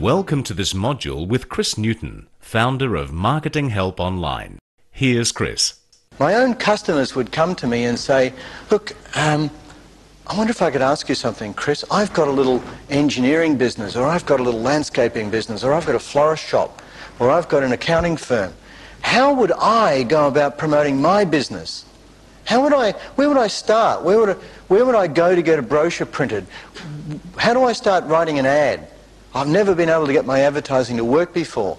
welcome to this module with Chris Newton, founder of Marketing Help Online. Here's Chris. My own customers would come to me and say, look, I wonder if I could ask you something, Chris. I've got a little engineering business, or I've got a little landscaping business, or I've got a florist shop, or I've got an accounting firm. How would I go about promoting my business? Where would I start? Where would I go to get a brochure printed? How do I start writing an ad? I've never been able to get my advertising to work before.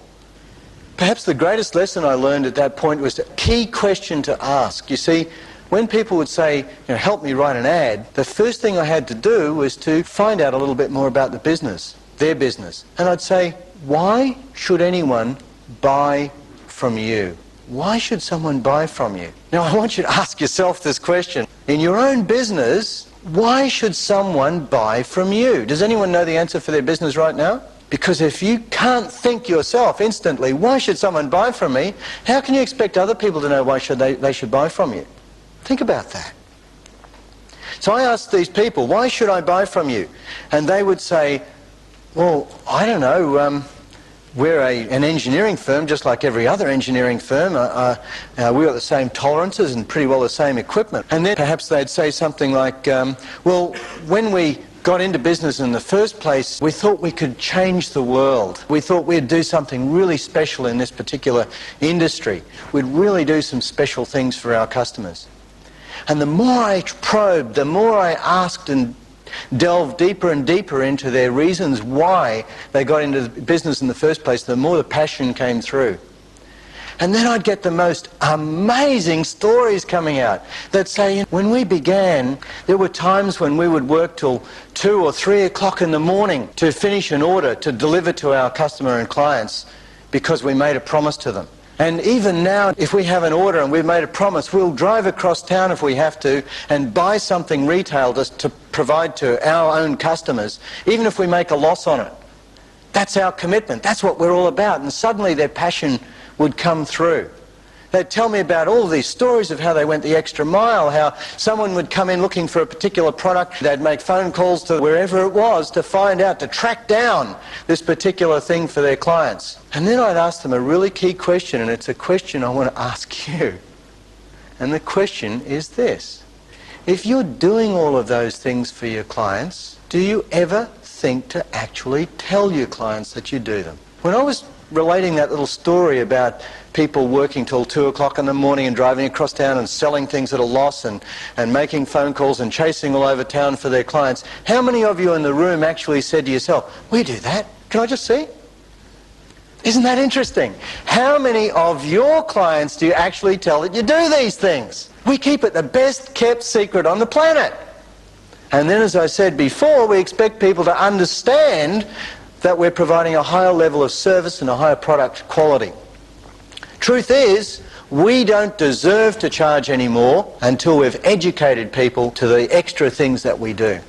Perhaps the greatest lesson I learned at that point was the key question to ask. You see, when people would say, help me write an ad, the first thing I had to do was to find out a little bit more about the business, their business. And I'd say, why should anyone buy from you? Why should someone buy from you? Now, I want you to ask yourself this question. In your own business, why should someone buy from you? Does anyone know the answer for their business right now? Because if you can't think yourself instantly, why should someone buy from me? How can you expect other people to know why they should buy from you? Think about that. So I asked these people, why should I buy from you? And they would say, well, I don't know, we're an engineering firm just like every other engineering firm. We've got the same tolerances and pretty well the same equipment. And then perhaps they'd say something like, well, when we got into business in the first place, we thought we could change the world. We thought we'd do something really special in this particular industry. We'd really do some special things for our customers. And the more I probed, the more I asked and delved deeper and deeper into their reasons why they got into business in the first place, the more the passion came through. And then I'd get the most amazing stories coming out that say, when we began, there were times when we would work till 2 or 3 o'clock in the morning to finish an order to deliver to our customer and clients because we made a promise to them. And even now, if we have an order and we've made a promise, we'll drive across town if we have to and buy something retail to provide to our own customers, even if we make a loss on it. That's our commitment. That's what we're all about. And suddenly their passion would come through. They'd tell me about all these stories of how they went the extra mile, how someone would come in looking for a particular product. They'd make phone calls to wherever it was to find out, to track down this particular thing for their clients. And then I'd ask them a really key question, and it's a question I want to ask you. And the question is this. If you're doing all of those things for your clients, do you ever think to actually tell your clients that you do them? When I was relating that little story about people working till 2 o'clock in the morning and driving across town and selling things at a loss and making phone calls and chasing all over town for their clients, how many of you in the room actually said to yourself, we do that? Can I just see? Isn't that interesting? How many of your clients do you actually tell that you do these things? We keep it the best kept secret on the planet. And then, as I said before, we expect people to understand that we're providing a higher level of service and a higher product quality. Truth is, we don't deserve to charge any more until we've educated people to the extra things that we do.